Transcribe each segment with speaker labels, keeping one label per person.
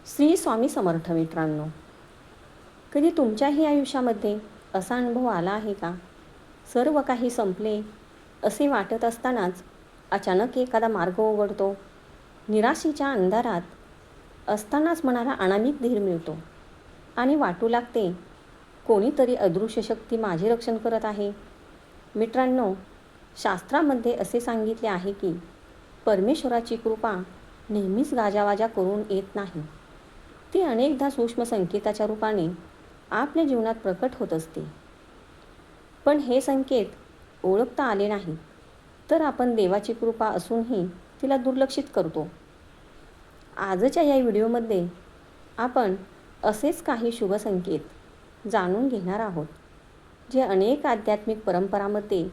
Speaker 1: श्री स्वामी समर्थ मित्रांनो, कधी तुमच्याही आयुष्यामध्ये असा अनुभव आला आहे का? सर्व काही संपले असे वाटत असतानाच अचानक एखादा मार्ग उघडतो. निराशेच्या अंधारात असतानाच मनाला अनामिक धीर मिळतो आणि वाटू लागते कोणीतरी अदृश्य शक्ती माझे रक्षण करत आहे. मित्रांनो, शास्त्रामध्ये असे सांगितले आहे की परमेश्वराची कृपा नेहमीच गाजावाजा करून येत नाही. ती अनेकदा सूक्ष्म संकेताच्या रूपाने आपल्या जीवनात प्रकट होत असते. पण हे संकेत ओळखता आले नाही तर आपण देवाची कृपा असूनही तिला दुर्लक्षित करतो. आजच्या या व्हिडिओमध्ये आपण असेच काही शुभ संकेत जाणून घेणार आहोत, जे अनेक आध्यात्मिक परंपरांमध्ये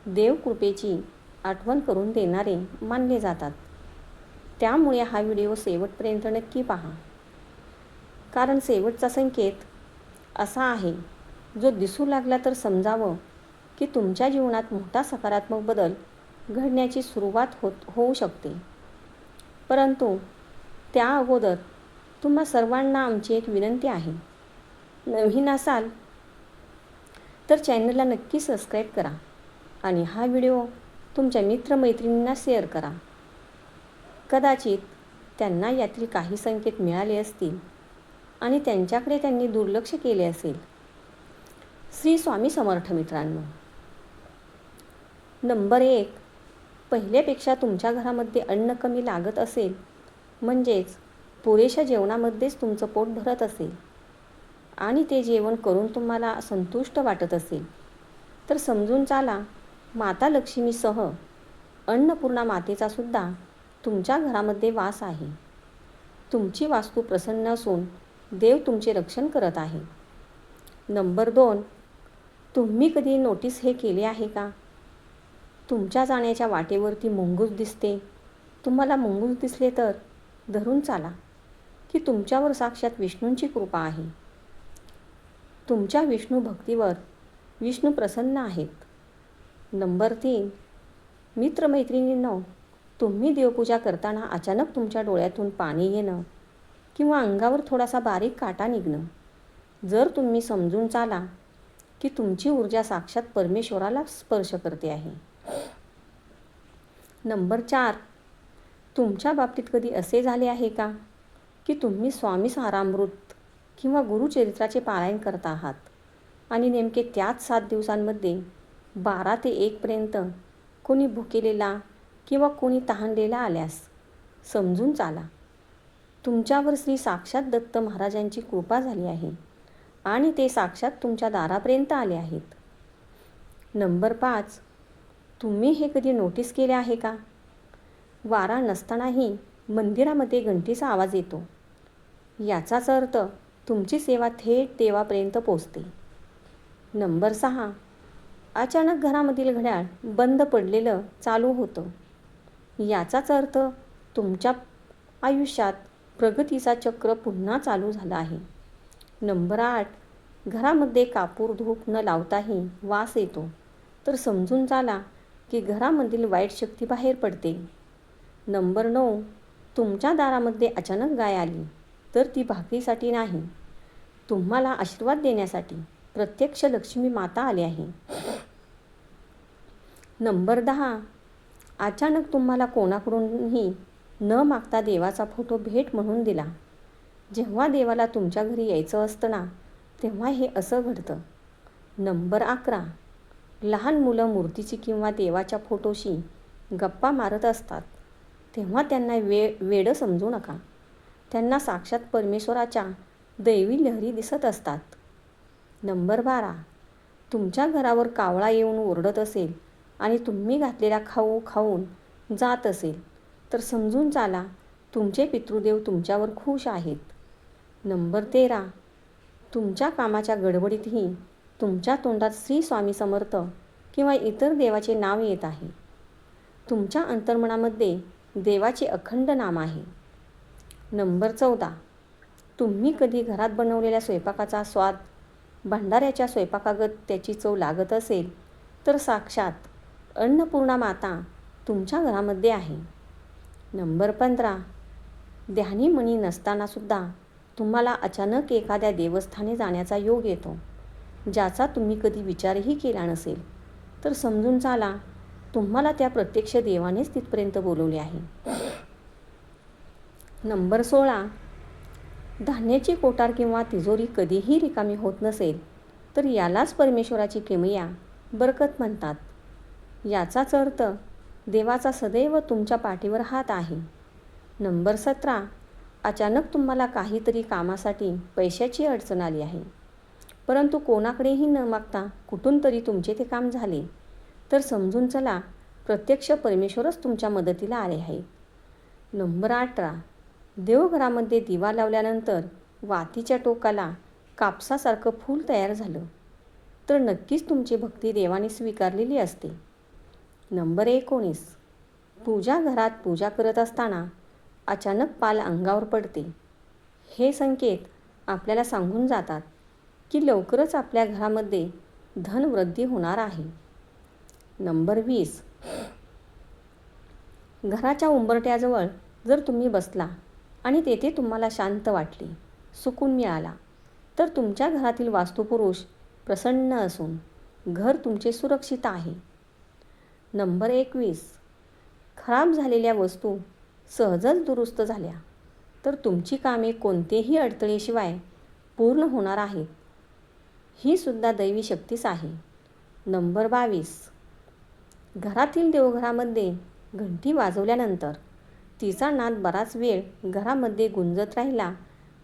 Speaker 1: देवकृपेची आठवण करून देणारे मानले जातात. त्यामुळे हा व्हिडिओ शेवटपर्यंत नक्की पहा, कारण शेवटचा संकेत असा आहे जो दिसू लागला तर समजावं की तुमच्या जीवनात मोठा सकारात्मक बदल घडण्याची सुरुवात होऊ शकते. परंतु त्या अगोदर तुम्हा सर्वांना आमची एक विनंती आहे. नवीन असाल तर चॅनलला नक्की सबस्क्राईब करा आणि हा व्हिडिओ तुमच्या मित्रमैत्रिणींना शेअर करा. कदाचित त्यांना यातील काही संकेत मिळाले असतील आणि त्यांच्याकडे त्यांनी दुर्लक्ष केले असेल. श्री स्वामी समर्थ मित्रांनो, नंबर 1, पहिल्यापेक्षा तुमच्या घरामध्ये अन्न कमी लागत असेल, म्हणजेच पुरेशा जेवणामध्येच तुमचं पोट भरत असेल आणि ते जेवण करून तुम्हाला संतुष्ट वाटत असेल, तर समजून चाला माता लक्ष्मीसह अन्नपूर्णा मातेचा सुद्धा तुमच्या घरामध्ये वास आहे. तुमची वास्तू प्रसन्न असून देव तुमचे रक्षण करत आहे. नंबर 2, तुम्ही कधी नोटीस हे केले आहे का? तुमच्या जाण्याच्या वाटेवरती मुंगूस दिसते. तुम्हाला मुंगूस दिसले तर धरून चाला की तुमच्यावर साक्षात विष्णूंची कृपा आहे. तुमच्या विष्णू भक्तीवर विष्णू प्रसन्न आहेत. नंबर 3, मित्रमैत्रिणींनो, तुम्ही देवपूजा करताना अचानक तुमच्या डोळ्यातून पाणी येणं किंवा अंगावर थोडासा बारीक काटा निघणं, जर तुम्ही समजून चाला की तुमची ऊर्जा साक्षात परमेश्वराला स्पर्श करते आहे. नंबर 4, तुमच्या बाबतीत कधी असे झाले आहे का की तुम्ही स्वामी सारामृत किंवा गुरुचरित्राचे पारायण करत आहात आणि नेमके त्याच 7 दिवसांमध्ये 12 ते 1 पर्यंत कोणी भुकेलेला किंवा कोणी तहानलेला आल्यास समजून चाला तुमच्यावर श्री साक्षात दत्त महाराजांची कृपा झाली आहे आणि ते साक्षात तुमच्या दारापर्यंत आले आहेत. नंबर 5, तुम्ही हे कधी नोटीस केले आहे का? वारा नसतानाही मंदिरामध्ये घंटीचा आवाज येतो. याचाच अर्थ तुमची सेवा थेट देवापर्यंत पोचते. नंबर 6, अचानक घरामधील घड्याळ बंद पडलेलं चालू होतं. याचाच अर्थ तुमच्या आयुष्यात प्रगतीचा चक्र पुन्हा चालू झाला आहे. नंबर 8, घरामध्ये कापूर धूप न लावताही वास येतो, तर समजून चाला की घरामधील वाईट शक्ती बाहेर पडते. नंबर 9, तुमच्या दारामध्ये अचानक गाय आली, तर ती भाकरीसाठी नाही, तुम्हाला आशीर्वाद देण्यासाठी प्रत्यक्ष लक्ष्मी माता आली आहे. नंबर 10, अचानक तुम्हाला कोणाकडूनही न मागता देवाचा फोटो भेट म्हणून दिला. जेव्हा देवाला तुमच्या घरी यायचं असतं ना, तेव्हा हे असं घडतं. नंबर 11, लहान मुलं मूर्तीची किंवा देवाच्या फोटोशी गप्पा मारत असतात, तेव्हा त्यांना वेडं समजू नका. त्यांना साक्षात परमेश्वराच्या दैवी लहरी दिसत असतात. नंबर 12, तुमच्या घरावर कावळा येऊन ओरडत असेल आणि तुम्ही घातलेला खाऊ खाऊन जात असेल, तर समजून चाला तुमचे पितृदेव तुमच्यावर खुश आहेत. नंबर 13, तुमच्या कामाच्या गडबडीतही तुमच्या तोंडात श्री स्वामी समर्थ किंवा इतर देवाचे नाव येत आहे. तुमच्या अंतर्मनामध्ये देवाचे अखंड नाम आहे. नंबर 14, तुम्ही कधी घरात बनवलेल्या स्वयंपाकाचा स्वाद भंडाऱ्याच्या स्वयंपाकागत त्याची चव लागत असेल, तर साक्षात अन्नपूर्णा माता तुमच्या घरामध्ये आहे. नंबर 15, ध्यानी मनी नसतानासुद्धा तुम्हाला अचानक एखाद्या देवस्थानी जाण्याचा योग येतो, ज्याचा तुम्ही कधी विचारही केला नसेल. तर समजून चाला, तुम्हाला त्या प्रत्यक्ष देवानेच तिथपर्यंत बोलवले आहे. नंबर 16. धान्याची कोठार किंवा तिजोरी कधीही रिकामी होत नसेल, तर यालाच परमेश्वराची किमया, बरकत म्हणतात. याचाच अर्थ देवाचा सदैव तुमच्या पाठीवर हात आहे. नंबर 17. अचानक तुम्हाला काहीतरी कामासाठी पैशाची अडचण आली आहे, परंतु कोणाकडेही न मागता कुठून तरी तुमचे ते काम झाले, तर समजून चला, प्रत्यक्ष परमेश्वरच तुमच्या मदतीला आले आहे. नंबर 18. देवघरामध्ये दिवा लावल्यानंतर वातीच्या टोकाला कापसासारखं फूल तयार झालं, तर नक्कीच तुमची भक्ती देवाने स्वीकारलेली असते. नंबर 19. पूजा घरात पूजा करत असताना अचानक पाल अंगावर पडते. हे संकेत आपल्याला सांगून जातात की लवकरच आपल्या घरामध्ये धनवृद्धी होणार आहे. नंबर 20. घराच्या उंबरठ्याजवळ जर तुम्ही बसला आणि तेथे तुम्हाला शांत वाटले, सुकून मिळाला, तर तुमच्या घरातील वास्तुपुरुष प्रसन्न असून घर तुमचे सुरक्षित आहे. नंबर 21. खराब झालेल्या वस्तू सहजच दुरुस्त झाल्या, तर तुमची कामे कोणतेही अडथळेशिवाय पूर्ण होणार आहेत. ही सुद्धा दैवी शक्तीच आहे. नंबर 22. घरातील देवघरामध्ये घंटी वाजवल्यानंतर तिचा नाद बराच वेळ घरामध्ये गुंजत राहिला,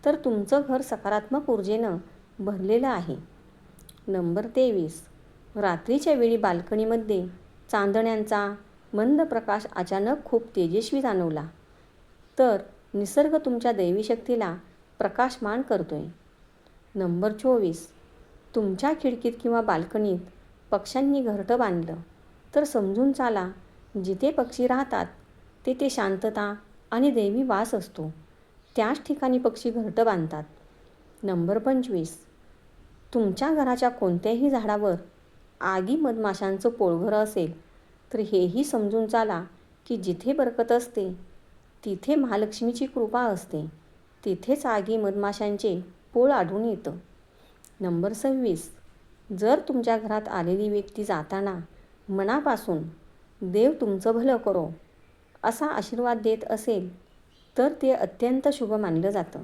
Speaker 1: तर तुमचं घर सकारात्मक ऊर्जेनं भरलेलं आहे. नंबर 23. रात्रीच्या वेळी बाल्कनीमध्ये चांदण्यांचा मंद प्रकाश अचानक खूप तेजस्वी जाणवला, तर निसर्ग तुमच्या दैवी शक्तीला प्रकाशमान करतोय. नंबर 24. तुमच्या खिडकीत किंवा बाल्कनीत पक्ष्यांनी घरटं बांधलं, तर समजून चाला, जिथे पक्षी राहतात तेथे शांतता आणि दैवी वास असतो. त्याच ठिकाणी पक्षी घरटं बांधतात. नंबर 25. तुमच्या घराच्या कोणत्याही झाडावर आगी मधमाशांचं पोळघर असेल, तर हेही समजून चाला की जिथे बरकत असते तिथे महालक्ष्मीची कृपा असते. तिथेच आगी मधमाशांचे पोळ आढळून येतं. नंबर 26. जर तुमच्या घरात आलेली व्यक्ती जाताना मनापासून देव तुमचं भलं करो असा आशीर्वाद देत असेल, तर ते अत्यंत शुभ मानलं जातं.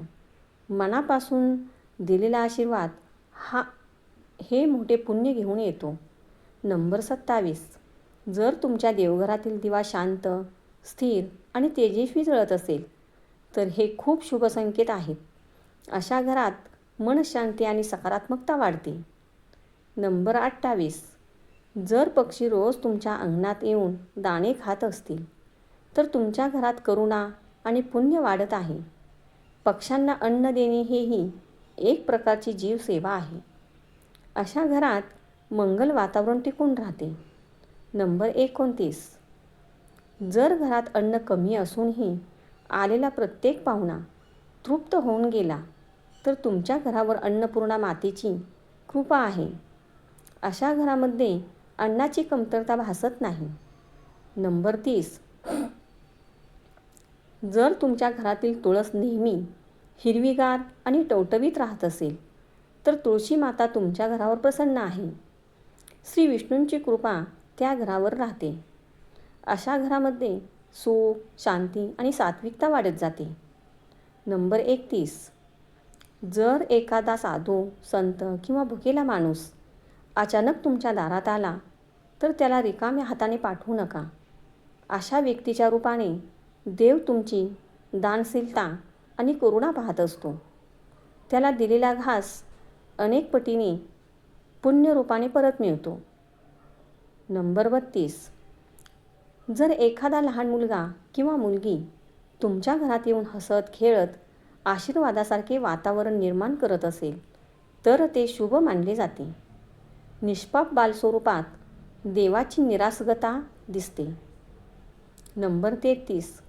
Speaker 1: मनापासून दिलेला आशीर्वाद हे मोठे पुण्य घेऊन येतो. नंबर 27. जर तुमच्या देवघरातील दिवा शांत, स्थिर आणि तेजस्वी जळत असेल, तर हे खूप शुभ संकेत आहेत. अशा घरात मनशांती आणि सकारात्मकता वाढते. नंबर 28. जर पक्षी रोज तुमच्या अंगणात येऊन दाणे खात असतील, तर तुमच्या घरात करुणा आणि पुण्य वाढत आहे. पक्ष्यांना अन्न देणे हेही एक प्रकारची जीवसेवा आहे. अशा घरात मंगल वातावरण टिकून राहते. नंबर 29. जर घरात अन्न कमी असूनही आलेला प्रत्येक पाहुणा तृप्त होऊन गेला, तर तुमच्या घरावर अन्नपूर्णा मातेची कृपा आहे. अशा घरामध्ये अन्नाची कमतरता भासत नाही. नंबर 30. जर तुमच्या घरातील तुळस नेहमी हिरवीगार आणि टवटवीत राहत असेल, तर तुळशी माता तुमच्या घरावर प्रसन्न आहे. श्री विष्णूंची कृपा त्या घरावर राहते. अशा घरामध्ये सुख, शांती आणि सात्विकता वाढत जाते. नंबर 31. जर एखादा साधू, संत किंवा भुकेला माणूस अचानक तुमच्या दारात आला, तर त्याला रिकाम्या हाताने पाठवू नका. अशा व्यक्तीच्या रूपाने देव तुमची दानशीलता आणि करुणा पाहत असतो. त्याला दिलेला घास अनेक पटीने पुण्यरूपाने परत मिळतो. नंबर 32. जर एखादा लहान मुलगा किंवा मुलगी तुमच्या घरात येऊन हसत खेळत आशीर्वादासारखे वातावरण निर्माण करत असेल, तर ते शुभ मानले जाते. निष्पाप बालस्वरूपात देवाची निरासगता दिसते. नंबर 33.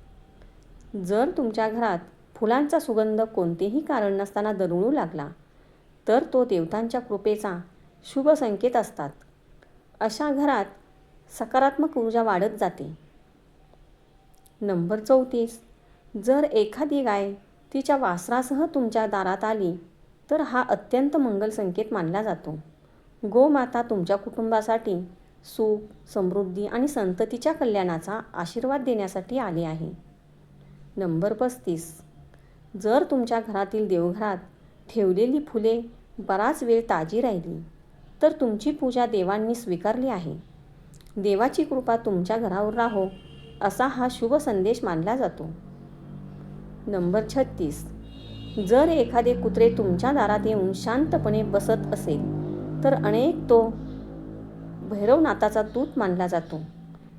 Speaker 1: जर तुमच्या घरात फुलांचा सुगंध कोणतेही कारण नसताना दरवळू लागला, तर तो देवतांच्या कृपेचा शुभ संकेत असतात. अशा घरात सकारात्मक ऊर्जा वाढत जाते. नंबर 34. जर एखादी गाय तिच्या वासरासह तुमच्या दारात आली तर हा अत्यंत मंगल संकेत मानला जातो. गोमाता तुमच्या कुटुंबासाठी सुख, समृद्धी आणि संततीच्या कल्याणाचा आशीर्वाद देण्यासाठी आली आहे. नंबर 35. जर तुमच्या घरातील देवघरात ठेवलेली फुले बराच वेळ ताजी राहिली तर तुमची पूजा देवांनी स्वीकारली आहे. देवाची कृपा तुमच्या घरावर राहो असा हा शुभ संदेश मानला जातो. नंबर 36. जर एखादे कुत्रे तुमच्या दारात येऊन शांतपणे बसत असेल तर तो भैरवनाथाचा दूत मानला जातो.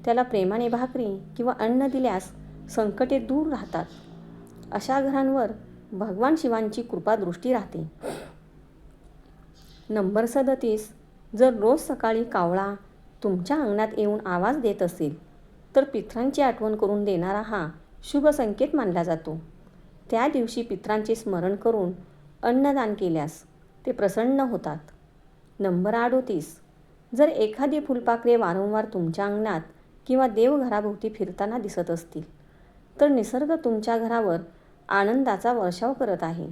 Speaker 1: त्याला प्रेमाने भाकरी किंवा अन्न दिल्यास संकटे दूर राहतात. अशा घरांवर भगवान शिवांची कृपा दृष्टी राहते. नंबर 37. जर रोज सकाळी कावळा तुमच्या अंगणात येऊन आवाज देत असेल तर पितरांची आठवण करून देणारा हा शुभ संकेत मानला जातो. त्या दिवशी पितरांचे स्मरण करून अन्नदान केल्यास ते प्रसन्न होतात. नंबर 38. जर एखादी फुलपाखरे वारंवार तुमच्या अंगणात किंवा देवघराभोवती फिरताना दिसत असतील तर निसर्ग तुमच्या घरावर आनंदाचा वर्षाव करत आहे.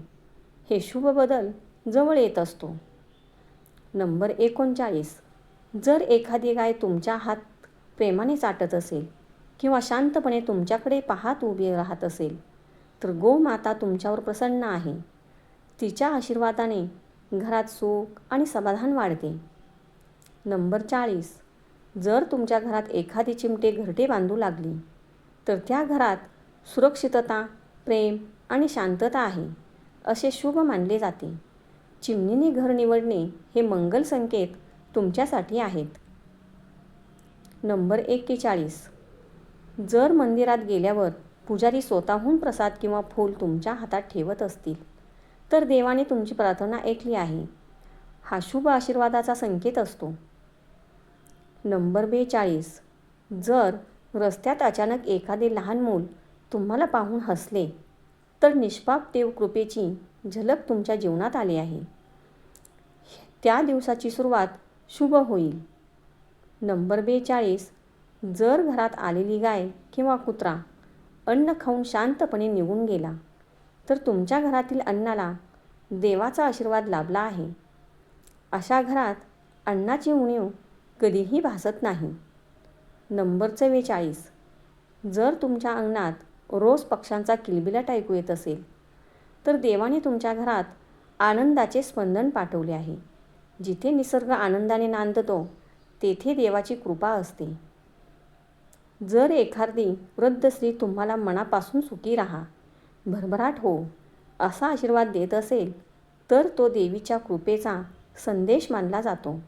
Speaker 1: हे शुभ बदल जवळ येत असतो. नंबर 39. जर एखादी गाय तुमच्या हात प्रेमाने चाटत असेल किंवा शांतपणे तुमच्याकडे पाहत उभी राहत असेल तर गोमाता तुमच्यावर प्रसन्न आहे. तिच्या आशीर्वादाने घरात सुख आणि समाधान वाढते. नंबर 40. जर तुमच्या घरात एखादी चिमटे घरटे बांधू लागली तर त्या घरात सुरक्षितता, प्रेम आणि शांतता आहे असे शुभ मानले जाते. चिमणीने घर निवडणे हे मंगल संकेत तुमच्यासाठी आहेत. नंबर 41. जर मंदिरात गेल्यावर पुजारी स्वतःहून प्रसाद किंवा फूल तुमच्या हातात ठेवत असतील तर देवाने तुमची प्रार्थना ऐकली आहे. हा शुभ आशीर्वादाचा संकेत असतो. नंबर 42. जर रस्त्यात अचानक एखादे लहान मूल तुम्हाला पाहून हसले तर निष्पाप देवकृपेची झलक तुमच्या जीवनात आली आहे. त्या दिवसाची सुरुवात शुभ होईल. नंबर 42. जर घरात आलेली गाय किंवा कुत्रा अन्न खाऊन शांतपणे निघून गेला तर तुमच्या घरातील अन्नाला देवाचा आशीर्वाद लाभला आहे. अशा घरात अन्नाची उणीव कधीही भासत नाही. नंबर 44. जर तुमच्या अंगणात रोज पक्ष्यांचा किलबिलाट ऐकू येत असेल तर देवाने तुमच्या घरात आनंदाचे स्पंदन पाठवले आहे. जिथे निसर्ग आनंदाने नांदतो तेथे देवाची कृपा असते. जर एखादी वृद्ध स्त्री तुम्हाला मनापासून सुखी राहा, भरभराट हो असा आशीर्वाद देत असेल तर तो देवीच्या कृपेचा संदेश मानला जातो.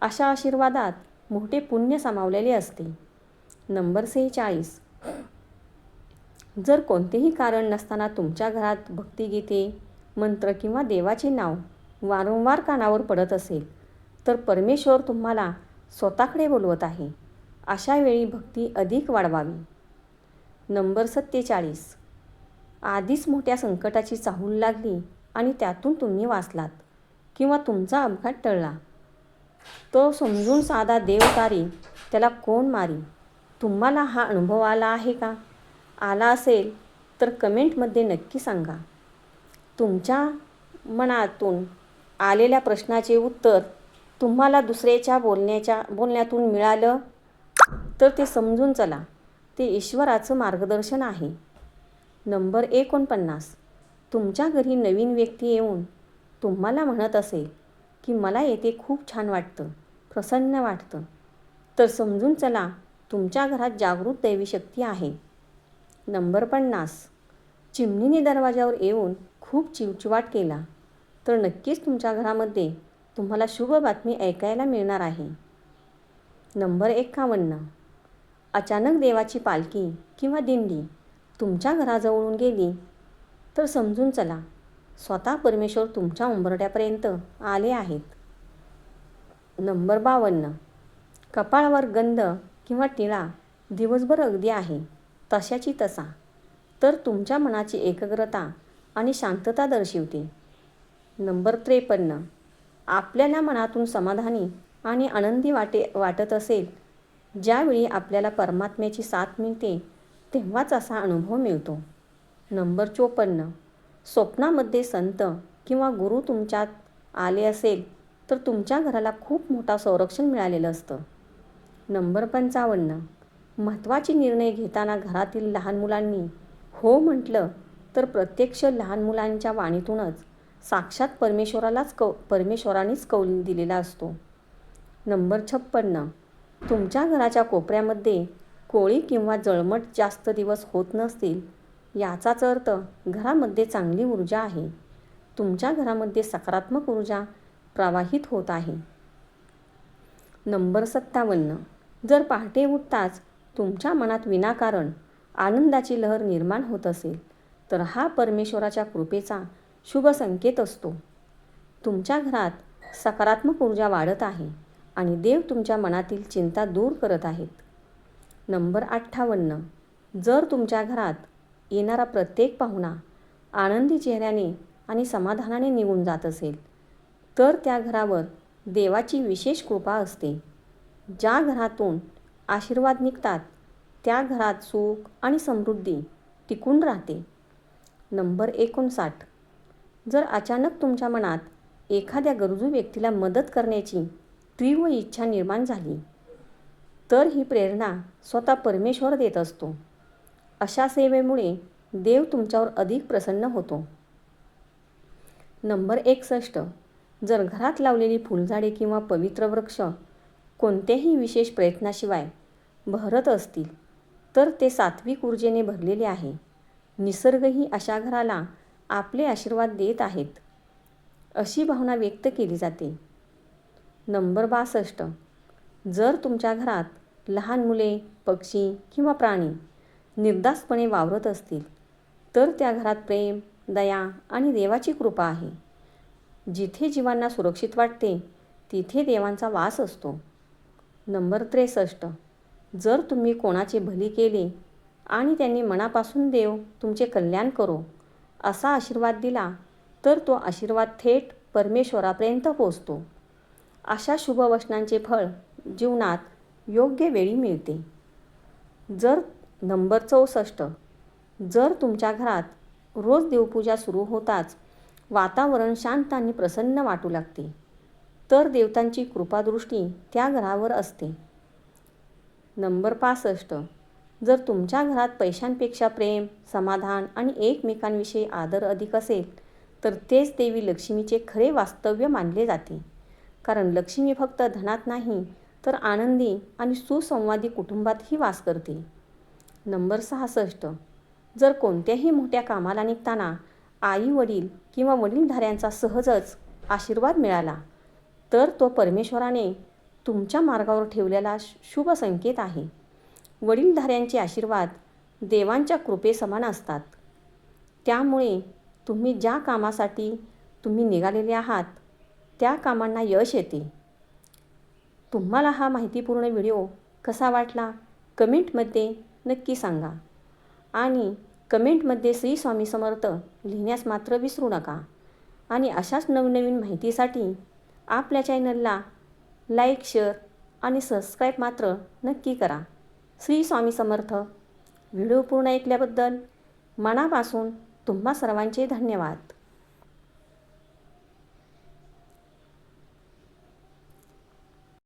Speaker 1: अशा आशीर्वादात मोठे पुण्य सामावलेले असते. नंबर 46. जर कोणतेही कारण नसताना तुमच्या घरात भक्तिगीते, मंत्र किंवा देवाचे नाव वारंवार कानावर पडत असेल तर परमेश्वर तुम्हाला स्वतःकडे बोलवत आहे. अशा वेळी भक्ती अधिक वाढवावी. नंबर 47. आधीच मोठ्या संकटाची चाहूल लागली आणि त्यातून तुम्ही वाचलात किंवा तुमचा अपघात टळला तो समजून साधा देव तारी त्याला कोण मारी. तुम्हाला हा अनुभव आला आहे का? आला असेल तर कमेंटमध्ये नक्की सांगा. तुमच्या मनातून आलेल्या प्रश्नाचे उत्तर तुम्हाला दुसऱ्याच्या बोलण्यातून मिळालं तर ते समजून चला, ते ईश्वराचं मार्गदर्शन आहे. नंबर 49. तुमच्या घरी नवीन व्यक्ती येऊन तुम्हाला म्हणत असेल की मला येथे खूप छान वाटतं, प्रसन्न वाटतं, तर समजून चला तुमच्या घरात जागृत दैवी शक्ती आहे. नंबर 50. चिमणीने दरवाजावर येऊन खूप चिवचिवाट केला तर नक्कीच तुमच्या घरामध्ये तुम्हाला शुभ बातमी ऐकायला मिळणार आहे. नंबर 51. अचानक देवाची पालखी किंवा दिंडी तुमच्या घराजवळून गेली तर समजून चला स्वतः परमेश्वर तुमच्या उंबरठ्यापर्यंत आले आहेत. नंबर 52. कपाळावर गंध किंवा टिळा दिवसभर अगदी आहे तशाची तसा तर तुमच्या मनाची एकाग्रता आणि शांतता दर्शवते. नंबर 53. आपल्याला मनातून समाधानी आणि आनंदी वाटत असेल, ज्यावेळी आपल्याला परमात्म्याची साथ मिळते तेव्हाच असा अनुभव मिळतो. नंबर 54. स्वप्नामध्ये संत किंवा गुरु तुमच्यात आले असेल तर तुमच्या घराला खूप मोठा संरक्षण मिळालेलं असतं. नंबर 55. महत्त्वाचे निर्णय घेताना घरातील लहान मुलांनी हो म्हटलं तर प्रत्यक्ष लहान मुलांच्या वाणीतूनच साक्षात परमेश्वरानेच कौल दिलेला असतो. नंबर 56. तुमच्या घराच्या कोपऱ्यामध्ये कोळी किंवा जळमट जास्त दिवस होत नसतील याचाच अर्थ घरामध्ये चांगली ऊर्जा आहे. तुमच्या घरामध्ये सकारात्मक ऊर्जा प्रवाहित होत आहे. नंबर 57. जर पहाटे उठताच तुमच्या मनात विनाकारण आनंदाची लहर निर्माण होत असेल तर हा परमेश्वराच्या कृपेचा शुभ संकेत असतो. तुमच्या घरात सकारात्मक ऊर्जा वाढत आहे आणि देव तुमच्या मनातील चिंता दूर करत आहेत. नंबर 58. जर तुमच्या घरात येणारा प्रत्येक पाहुणा आनंदी चेहऱ्याने आणि समाधानाने निघून जात असेल तर त्या घरावर देवाची विशेष कृपा असते. ज्या घरातून आशीर्वाद निघतात त्या घरात सुख आणि समृद्धी टिकून राहते. नंबर 59. जर अचानक तुमच्या मनात एखाद्या गरजू व्यक्तीला मदत करण्याची तीव्र इच्छा निर्माण झाली तर ही प्रेरणा स्वतः परमेश्वर देत असतो. अशा सेवेमुळे देव तुमच्यावर अधिक प्रसन्न होतो. नंबर 61. जर घरात लावलेली फुलझाडे किंवा पवित्र वृक्ष कोणत्याही विशेष प्रयत्नाशिवाय बहरत असतील तर ते सात्विक ऊर्जेने भरलेले आहे. निसर्गही अशा घराला आपले आशीर्वाद देत आहेत अशी भावना व्यक्त केली जाते. नंबर 62. जर तुमच्या घरात लहान मुले, पक्षी किंवा प्राणी निर्धास्तपणे वावरत असतील तर त्या घरात प्रेम, दया आणि देवाची कृपा आहे. जिथे जीवांना सुरक्षित वाटते तिथे देवांचा वास असतो. नंबर 63. जर तुम्ही कोणाचे भली केले आणि त्यांनी मनापासून देव तुमचे कल्याण करो असा आशीर्वाद दिला तर तो आशीर्वाद थेट परमेश्वरापर्यंत पोचतो. अशा शुभवचनांचे फळ जीवनात योग्य वेळी मिळते. नंबर 64. जर तुमच्या घरात रोज देवपूजा सुरू होताच वातावरण शांत आणि प्रसन्न वाटू लागते तर देवतांची कृपादृष्टी त्या घरावर असते. नंबर 65. जर तुमच्या घरात पैशांपेक्षा प्रेम, समाधान आणि एकमेकांविषयी आदर अधिक असेल तर तेच देवी लक्ष्मीचे खरे वास्तव्य मानले जाते. कारण लक्ष्मी फक्त धनात नाही तर आनंदी आणि सुसंवादी कुटुंबातही वास करते. नंबर 66. जर कोणत्याही मोठ्या कामाला निघताना आई-वडील किंवा वडीलधाऱ्यांचा सहजच आशीर्वाद मिळाला तर तो परमेश्वराने तुमच्या मार्गावर ठेवलेला शुभ संकेत आहे. वडीलधाऱ्यांचे आशीर्वाद देवांच्या कृपेसमान असतात. त्यामुळे तुम्ही ज्या कामासाठी तुम्ही निघालेले आहात त्या कामांना यश येते. तुम्हाला हा माहितीपूर्ण व्हिडिओ कसा वाटला कमेंटमध्ये नक्की सांगा आणि कमेंटमध्ये श्री स्वामी समर्थ लिहिण्यास मात्र विसरू नका. आणि अशाच नवनवीन माहितीसाठी आपल्या चॅनलला लाईक, शेअर आणि सबस्क्राईब मात्र नक्की करा. श्री स्वामी समर्थ. व्हिडिओ पूर्ण ऐकल्याबद्दल मनापासून तुम्हा सर्वांचे धन्यवाद.